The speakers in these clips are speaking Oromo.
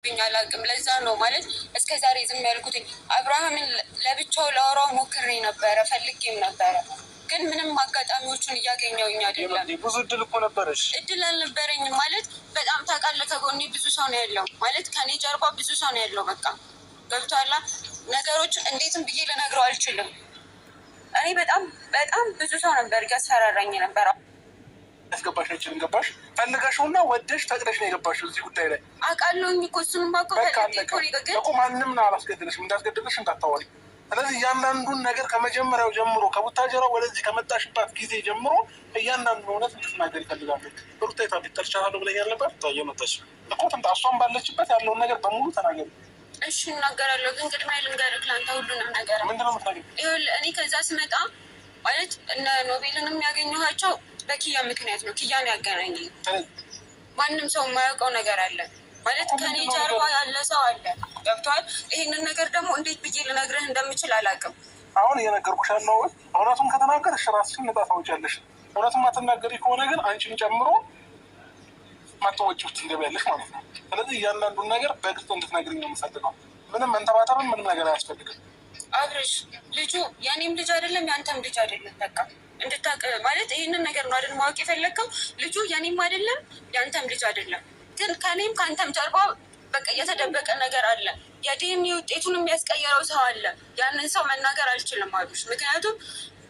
አላውቅም። ለዛ ነው ማለት እስከ ዛሬ ዝም ያልኩት። አብርሃምን ለብቻው ላወራው ሞክሬ ነበረ፣ ፈልጌም ነበረ፣ ግን ምንም አጋጣሚዎቹን እያገኘውኝ አይደለም። ብዙ እድል እኮ ነበረሽ። እድል አልነበረኝም ማለት በጣም ታውቃለህ፣ ከጎኔ ብዙ ሰው ነው ያለው ማለት ከኔ ጀርባ ብዙ ሰው ነው ያለው። በቃ ገብቶሃል። ነገሮችን እንዴትም ብዬ ልነግረው አልችልም። እኔ በጣም ብዙ ሰው ነበር እያስፈራራኝ ነበር። ያስገባሽ አይችልም። ገባሽ? ፈልገሽውና ወደሽ ፈቅደሽ ነው የገባሽው እዚህ ጉዳይ ላይ አውቃለሁኝ እኮ እሱንም እኮ ማንም ነው አላስገድልሽም። እንዳስገድልሽ እንዳታወሪ። ስለዚህ እያንዳንዱን ነገር ከመጀመሪያው ጀምሮ ከቡታጀራ ወደዚህ ከመጣሽባት ጊዜ ጀምሮ እያንዳንዱ እውነት እንድትናገር ይፈልጋሉ። ሩታ ቢጠርቻለሁ ብለኛል ነበር። ታየመጣች እኮ ትምጣ። እሷን ባለችበት ያለውን ነገር በሙሉ ተናገሪ። እሺ እናገራለሁ፣ ግን ቅድሚያ ልንገርህ ለአንተ ሁሉንም ነገር። ምንድነው የምትነግሪኝ? ይኸውልህ እኔ ከዛ ስመጣ ማለት እነ ኖቤልንም ያገኘኋቸው በኪያ ምክንያት ነው። ኪያን ያገናኘኝ ማንም ሰው የማያውቀው ነገር አለ ማለት ከኔ ጀርባ ያለ ሰው አለ። ገብቶሃል? ይሄንን ነገር ደግሞ እንዴት ብዬ ልነግርህ እንደምችል አላውቅም። አሁን እየነገርኩሽ ያለው እውነቱን ከተናገርሽ ራስሽን ነጻ ታወጫለሽ። እውነቱን ማትናገሪ ከሆነ ግን አንቺን ጨምሮ ማተወጭ ውስጥ ትገቢያለሽ ማለት ነው። ስለዚህ እያንዳንዱን ነገር በግልጽ እንድትነግሪኝ ነው የምፈልገው። ምንም መንተባተብን ምንም ነገር አያስፈልግም። አብርሽ ልጁ የኔም ልጅ አይደለም ያንተም ልጅ አይደለም። በቃ እንድታውቅ ማለት ይህንን ነገር ነው አይደል ማወቅ የፈለግከው። ልጁ የኔም አይደለም ያንተም ልጅ አይደለም። ግን ከኔም ከአንተም ጀርባ በቃ የተደበቀ ነገር አለ። የዲኤንኤ ውጤቱን የሚያስቀየረው ሰው አለ። ያንን ሰው መናገር አልችልም አሉሽ። ምክንያቱም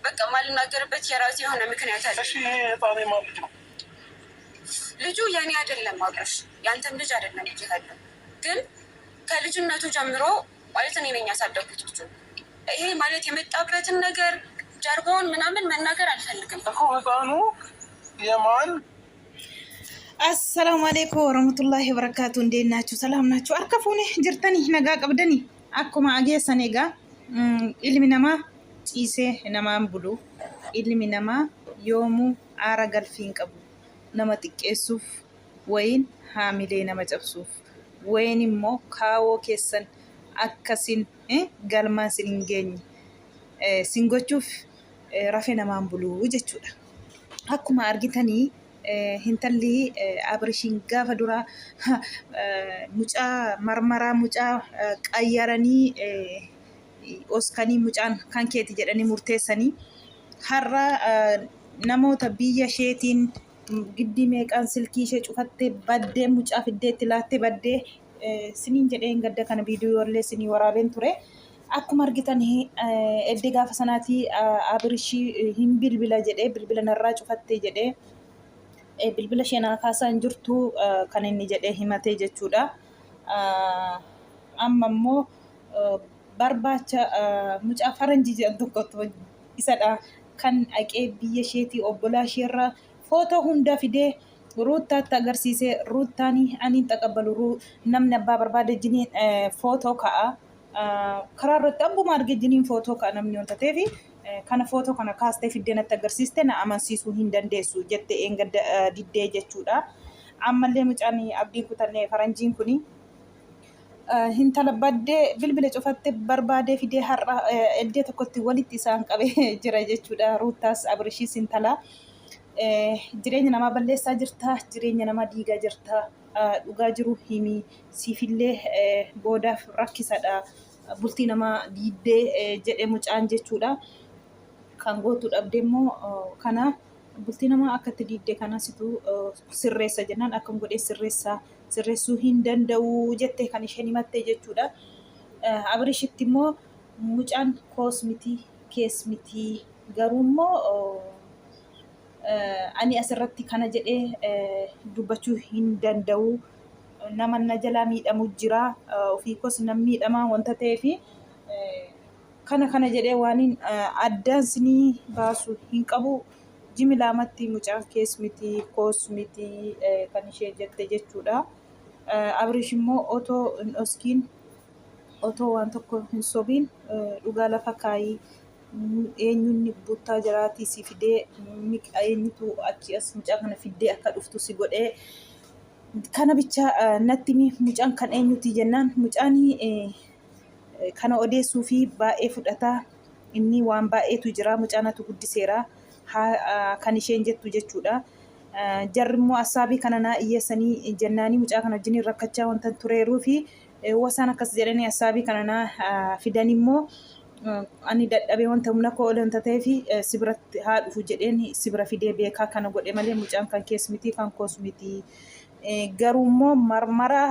በቃ ማልናገርበት የራሴ የሆነ ምክንያት አለ። እሺ ይሄ ህፃኔ ማን ልጅ ነው? ልጁ የኔ አይደለም አብርሽ፣ ያንተም ልጅ አይደለም። ልጅ ያለ ግን ከልጅነቱ ጀምሮ ማለት እኔ ነኝ ያሳደግኩት ልጁ። ይሄ ማለት የመጣበትን ነገር ጀርባውን ምናምን መናገር አልፈልግም እኮ ህፃኑ የማን አሰላሙ አለይኩም ወረህመቱላሂ ወበረካቱ። እንዴት ናችሁ? ሰላም ናችሁ? አርከፉኒ ጅርተኒ ነጋ ቀብደኒ አኩማ አጌሰኔ ጋ ኢልሚ ነማ ጪሴ ነማን ቡሉ ኢልሚ ነማ ዮሙ አራ ገልፊን ቀቡ ነማ xiqqeessuuf wayin haamilee nama cabsuuf wayin immoo kaawoo keessan akkasin galmaan sin hin geenye sin gochuuf rafee namaan buluu jechuudha. Akkuma argitanii hintalli Abrishiin gaafa duraa mucaa marmaraa mucaa qayyaranii oskanii mucaan kan keeti jedhanii murteessanii har'a namoota biyya isheetiin giddii meeqaan silkii ishee cufattee baddee mucaa fiddeetti laattee baddee siniin jedheen gadda kana viidiyoo illee sinii waraabeen ture. Akkuma argitan edde gaafa sanaatii Abrishii hin bilbila jedhee bilbila narraa cufattee jedhee bilbila ishee naa kaasaa hin jirtu kan inni jedhee himatee jechuudha. Amma immoo barbaacha mucaa faranjii jedhan tokkotu isadha kan dhaqee biyya isheetii obbolaa isheerraa footoo hunda fidee ruuttaatti agarsiisee ruuttaanii aniin xaqabbalu namni abbaa barbaade jiniin footoo ka'a. Karaa irratti abbuma arge jiniin footoo ka'a namni wanta ta'eef kana footoo kana kaastee fiddee natti agarsiiste na amansiisuu hin dandeessu jettee eengadda diddee jechuudha. Ammallee mucaan abdiin kutannee faranjiin kuni hintala baddee bilbila cufattee barbaadee fidee har'a eddee tokkotti walitti isaan qabee jira jechuudha. Ruuttaas Abrishiis hintala jireenya namaa balleessaa jirta, jireenya namaa diigaa jirta, dhugaa jiru himii siifillee boodaaf rakkisadha. Bultii namaa diiddee jedhe mucaan jechuudha. Kan gootu dhabde immoo kana bultii namaa akkatti diiddee kanasitu sirreessa jennaan akkam godhee sirreessuu hin danda'u jettee kan isheen himatte jechuudha. Abrishitti immoo mucaan koos miti kees miti garuu immoo ani asirratti kana jedhee dubbachuu hin danda'u. Nama na jalaa miidhamu jira, ofii koos nam miidhamaa wanta ta'eef kana jedhee waan addaan sinii baasu hin qabu. Jimilaamatti mucaan kees miti koos miti kan ishee jette jechuudha. Abrish immoo otoo hin oskiin otoo waan tokko hin sobiin dhugaa lafa kaayii eenyuun buttaa jiraatii si fidee eenyutu achi as mucaa kana fiddee akka dhuftu si godhee kana bicha natti mucaan kan eenyuti jennaan mucaan kana odeessuu fi baay'ee fudhataa inni waan baay'eetu jira mucaanatu guddiseera kan isheen jettu jechuudha. jarrimmoo assaabii kana naa iyyeessanii jennaanii mucaa kana wajjin rakkachaa wanta tureeruu fi wasaan akkas jedhanii assaabii kana naa fidan immoo ani dadhabee wanta humna koo ole wanta ta'eef sibiratti haa dhufu jedheen sibira fidee beekaa kana godhe malee mucaan kan kees miti kan koos miti. Garuu immoo marmara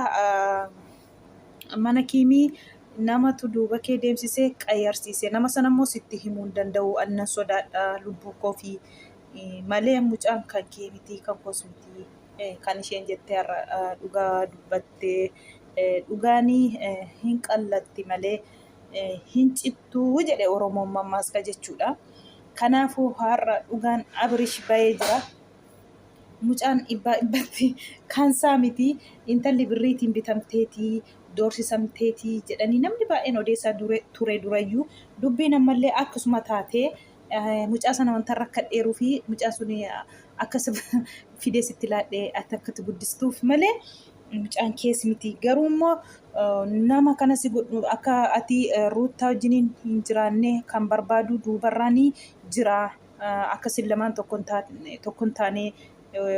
mana kiimii namatu duuba kee deemsisee qayyarsiise nama sana immoo sitti himuu hin danda'u annan sodaadha lubbuu koo fi malee mucaan kan kee miti kan koos miti kan isheen jettee har'a dhugaa dubbattee dhugaanii hin qallatti malee hin cittuu jedhe Oromoon mammaaska jechuudha. Kanaafuu har'a dhugaan Abrish bahee jira. Mucaan ibbatti kan isaa miti intalli birriitiin bitamteetii doorsisamteetii jedhanii namni baay'een odeessaa ture durayyuu dubbiin ammallee akkasuma taatee mucaa sana wanta rakkadheeruu fi mucaa sun akkas fidee sitti laadhee akkatti guddistuuf malee mucaan kees miti. Garuu immoo nama kanas godhu akka ati ruuttaa wajjiniin hin jiraanne kan barbaadu duubarraanii jira akkasin lamaan tokkon taanee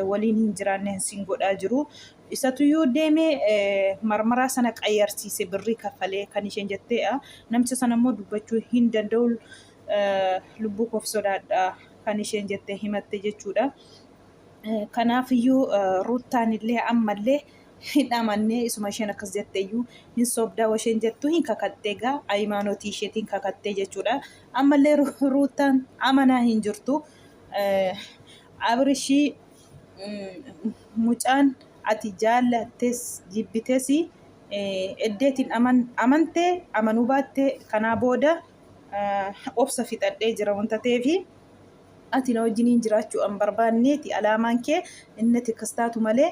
waliin hin jiraanne sin godhaa jiru. Isatuyyuu deemee marmaraa sana qayyarsiise birrii kaffalee kan isheen jettee namicha sana immoo dubbachuu hin danda'u lubbuu koof sodaadha kan isheen jettee himatte jechuudha. Kanaafiyyuu ruuttaan illee ammallee hin amannee isuma isheen akkas jetteeyyuu hin sobdaa isheen jettu hin kakattee gaa hayimaanotii isheetiin kakattee jechuudha. Ammallee ruuttaan amanaa hin jirtu. Abrishii mucaan ati jaallattes jibbites eddeetiin amantee amanuu baattee kanaa booda obsa fixadhee jira wanta ta'eef ati na wajjiniin jiraachuu an barbaanneeti alaamaan kee inni akkas taatu malee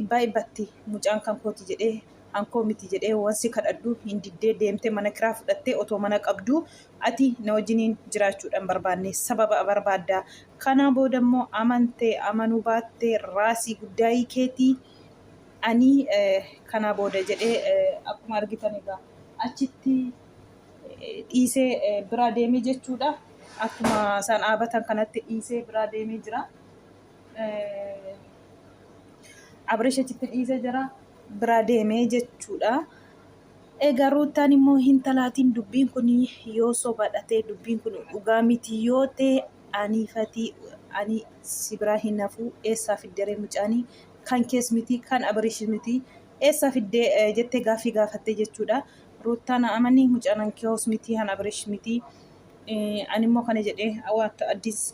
ibbatti mucaan kan kooti jedhee hankoo miti jedhee wansi kadhadhu hin diddee deemtee mana kiraa fudhattee otoo mana qabdu ati na wajjiniin jiraachuudhaan barbaanne sababa barbaaddaa. Kana booda immoo amantee amanuu baattee raasii guddaayii keetii ani kana booda jedhee akkuma argitan egaa achitti dhiisee biraa deemee jechuudha. Akkuma isaan dhaabatan kanatti dhiisee biraa deemee jira. Abrish achitti dhiisee jira. Biraa deemee jechuudha. Egaa ruuttaan immoo hin talaatiin dubbiin kun yoo sobadhatee dubbiin kun dhugaa miti yoo ta'e ani si biraa hin hafu eessaa fiddee mucaanii kan kees miti kan Abrish miti eessaa fiddee jettee gaaffii gaafattee jechuudha. Ruuttaan amanii mucaan kees miti kan Abrish miti. Ani immoo kana jedhee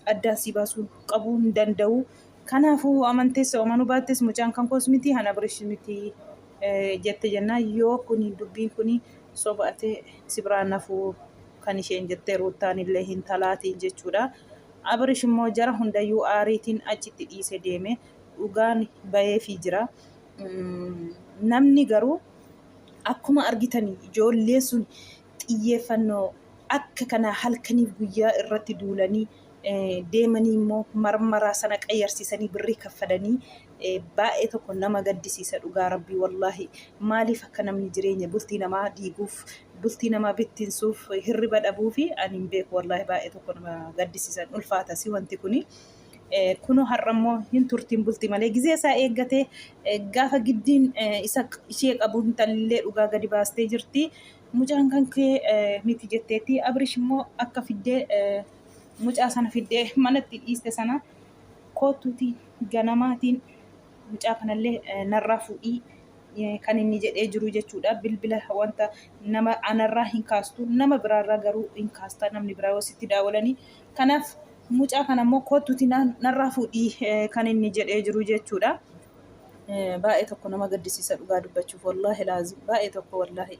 addaan si baasuu qabuu hin danda'u. Kanaafuu amantees amanuu baattees mucaan kan koos miti kan Abrish miti jette jennaan yoo kuni dubbiin kuni sobaatee si biraan hafuu kan isheen jettee ruuttaan illee hin talaatiin jechuudha. Abrish immoo jara hundayyuu aariitiin achitti dhiisee deeme dhugaan baheefii jira. Namni garuu akkuma argitanii ijoolleen sun xiyyeeffannoo akka kana halkaniif guyyaa irratti duulanii deemanii immoo marmaraa sana qayyarsiisanii birrii kaffalanii baay'ee tokko nama gaddisiisa dhugaa rabbii wallaahi. Maaliif akka namni jireenya bultii namaa diiguuf bultii namaa bittinsuuf hirriba dhabuu fi ani hin beeku wallaahi baay'ee tokko nama gaddisiisan ulfaata si wanti kuni. Kunoo har'a immoo hin turtiin bultii malee gizee isaa eeggatee gaafa giddiin ishee qabu intallee dhugaa gadi baastee jirti. Mucaan kan kee miti jetteetti. Abrish immoo akka fiddee mucaa sana fiddee manatti dhiiste sana kootuutiin ganamaatiin mucaa kanallee narraa fuudhii kan inni jedhee jiru jechuudha. Bilbila wanta nama anarraa hin kaastu nama biraarraa garuu hin kaasta namni biraa wasitti daawwalanii. Kanaaf mucaa kana immoo kootuutiin narraa fuudhii kan inni jedhee jiru jechuudha. Baay'ee tokko nama gaddisiisa dhugaa dubbachuuf wallaahi laazim baay'ee tokko wallaahi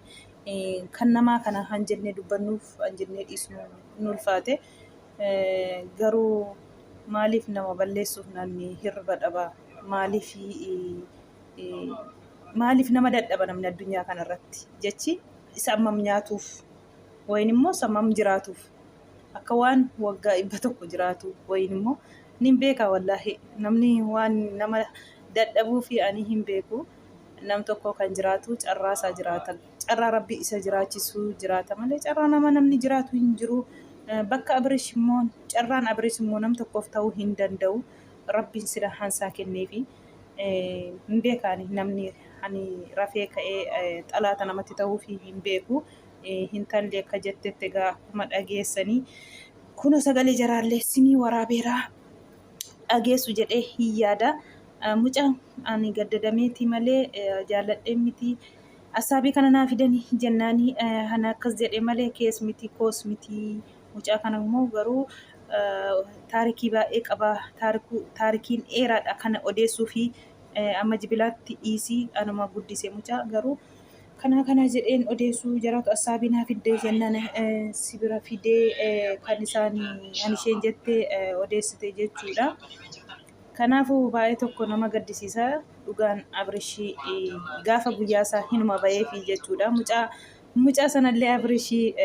kan namaa kana han jennee dubbannuuf han jennee dhiisnu nu ulfaate. Garuu maaliif nama balleessuuf namni hirriba dhaba maaliif nama dadhaba namni addunyaa kanarratti jechi isa ammam nyaatuuf wayin immoo sammam jiraatuuf akka waan waggaa 100 jiraatu wayin immoo nin beeka wallaahi namni waan nama dadhabuu fi ani hin beeku. Nam tokko kan jiraatu carraa isaa jiraata carraa rabbi isa jiraachisuu jiraata malee carraa namni jiraatu hin jiru. Bakka Abrish immoo carraan Abrish immoo nam tokkoof ta'uu hin danda'u. rabbiin sila hansaa kenneefi hin beekaani namni ani rafee ka'ee xalaata namatti ta'uu fi hin beeku. Hintalli akka jettetti egaa akkuma dhageessanii kun sagalee jaraallee sinii waraabeeraa dhageessu jedhee hin yaada. Mucaan ani gaddadameeti malee jaalladhee miti. Asaabii kana naa fidanii jennaanii ana akkas jedhe malee kees miti koos miti. Mucaa kana immoo garuu taarikii baay'ee qaba. Taarikiin dheeraadha kana odeessuu fi amma jibilaatti dhiisii anuma guddise mucaa garuu kana jedheen odeessuu jiraatu asaabii naa fiddee jennaan sibira fidee kan isaanii ani isheen jettee odeessite jechuudha. Kanaafuu baay'ee tokko nama gaddisiisa dhugaan Abrishii gaafa guyyaa isaa hinuma baheefi jechuudha. Mucaa sanallee Abrishii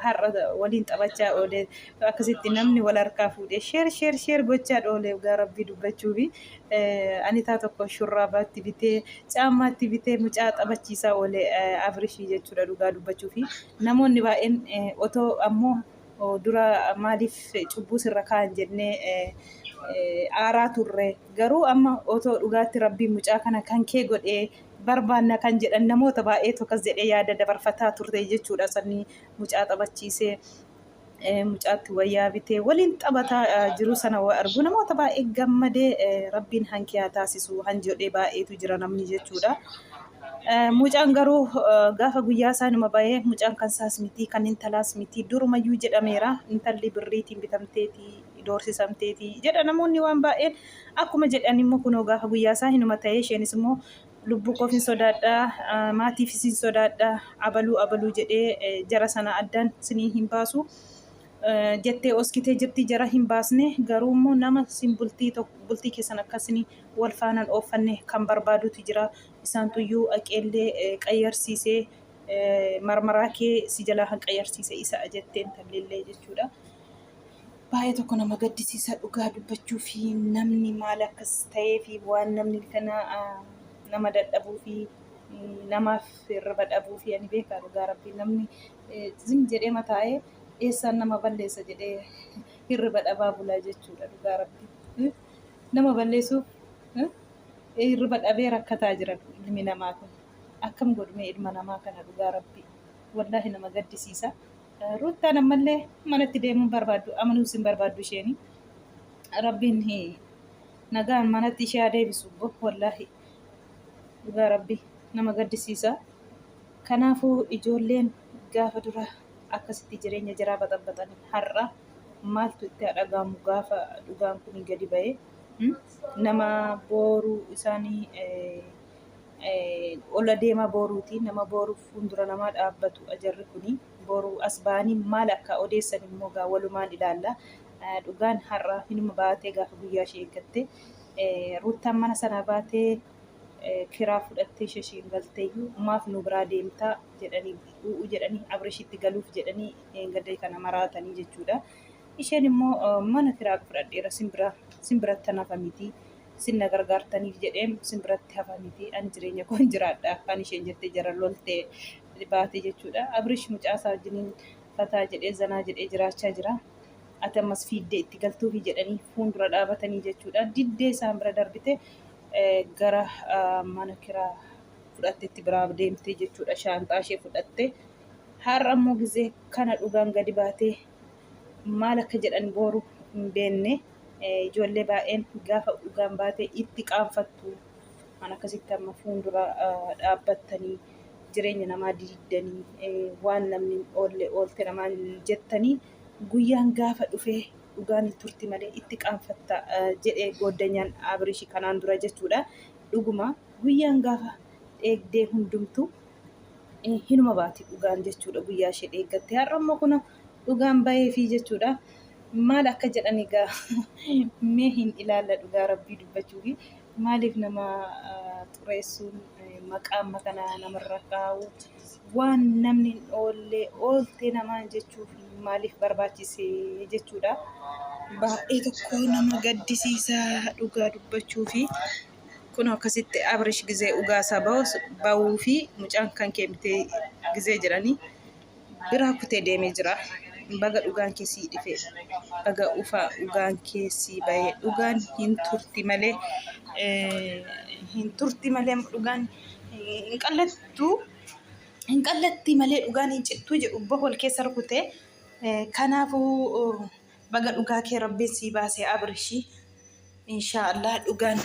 har'a waliin taphachaa oole akkasitti namni wal harkaa fuudhee sheer gochaa oole gaa rabbii dubbachuufi ani taa tokko shurraabaatti bitee caammaatti bitee mucaa taphachiisaa oole Abrishii jechuudha dhugaa dubbachuufi namoonni baay'een otoo ammoo dura maaliif cubbuu sirra kaa'an jennee aaraa turre garuu amma otoo dhugaatti rabbiin mucaa kana kan kee godhee barbaanna kan jedhan namoota baay'ee tokkas jedhee yaada dabarfataa turte jechuudha. Sanni mucaa taphachiisee mucaatti wayyaa bitee waliin taphataa jiru sana argu namoota baay'ee gammadee rabbiin hankiyaa taasisu hanjodhee baay'eetu jira namni jechuudha. Mucaan garuu gaafa guyyaa isaanuma bahee mucaan kan saas miti kan intalaas miti durumayyuu jedhameera intalli birriitiin bitamteeti doorsisamteeti jedha namoonni waan baay'een akkuma jedhan immoo kunoo gaafa guyyaa isaa hinuma ta'ee isheenis immoo lubbuu koofin sodaadhaa maatiifis hin sodaadhaa abaluu jedhee jara sana addaan sinii hin baasu jettee oskitee jirti jara hin baasne garuu immoo nama sin bultii keessan akkasini wal faanaan ooffanne kan barbaadutu jira. Isaan tuyyuu aqeellee qayyarsiisee marmaraa kee si jalaa kan qayyarsiise isa jetteen tallillee jechuudha. Baay'ee tokko nama gaddisiisa dhugaa dubbachuu fi namni maal akkas ta'ee fi waan namni kana nama dadhabuu fi namaaf irra dhabuu fi ani beekaa dhugaa rabbii namni zim jedhee mataa'ee eessaan nama balleessa jedhee hirriba dhabaa bulaa jechuudha dhugaa rabbii. Nama balleessuuf hirriba dhabee rakkataa jira ilmi namaa kun. Akkam godhumee ilma namaa kana dhugaa rabbii. Wallaahi nama gaddisiisa. Ruuttaan ammallee manatti deemuun barbaaddu amanuus hin barbaaddu isheeni. Rabbiin nagaan manatti ishee adeebisu wallaahi dhugaa rabbii nama gaddisiisa. Kanaafuu ijoolleen gaafa dura akkasitti jireenya jiraa baxabbatan har'a maaltu itti dhagahamu gaafa dhugaan kun gadi ba'ee nama booruu isaanii ola deemaa boruuti nama boru fuuldura namaa dhaabbatu ajarri kuni boru as ba'anii maal akka odeessan immoo gaa walumaan ilaalla. Dhugaan har'a hinuma baatee gaafa guyyaa ishee eeggatte ruuttaan mana sana baatee kiraa fudhattee isheen galteeyyuu maaf nu biraa deemtaa jedhanii Abrishitti galuuf jedhanii gadda kana maraatanii jechuudha. Isheen immoo mana kiraa fudhadheera simbiratti hafa miti sinna gargaartaniif jedheen simbiratti hafa miti ani jireenya koon jiraadha kan isheen jettee jara loltee baate jechuudha. Abrish mucaasaa wajjiniin fataa jedhee zanaa jedhee jiraachaa jira. Ati ammas fiiddee itti galtuufi jedhanii fuuldura dhaabatanii jechuudha. Diddee isaan bira darbite gara mana kiraa fudhatteetti biraa deemtee jechuudha. Shaanxaa ishee fudhatte har'a immoo gizee kana dhugaan gadi baatee maal akka jedhan boru hin beenne ijoollee baay'een gaafa dhugaan baatee itti qaanfattu mana akkasitti amma fuuldura dhaabbattanii jireenya namaa diddanii waan namni oolte namaan jettanii guyyaan gaafa dhufee dhugaan turti malee itti qaanfatta jedhee gooddanyaan Abrish kanaan dura jechuudha. Dhuguma guyyaan gaafa eegdee hundumtu hinuma baati dhugaan jechuudha. Guyyaa ishee eeggatte har'a immoo kun dhugaan bahee fi jechuudha. Maal akka jedhan egaa mee hin ilaalla dhugaa rabbii dubbachuufi maaliif nama xureessuun maqaa makanaa namarra kaa'u waan namni oolte namaan jechuuf maaliif barbaachise jechuudha. Baay'ee tokko nama gaddisiisa dhugaa dubbachuufi kun akkasitti Abrish gizee dhugaasaa bahuu fi mucaan kan keemtee gizee jedhanii biraa kutee deemee jira. baga dhugaan keessii dhufe baga ufa dhugaan keessii bahee dhugaan hin turti malee dhugaan hin qallatti malee dhugaan hin cittuu jedhu bohol keessa rukute kanaafuu baga dhugaa kee rabbiin sii baasee abrishi inshaallah dhugaan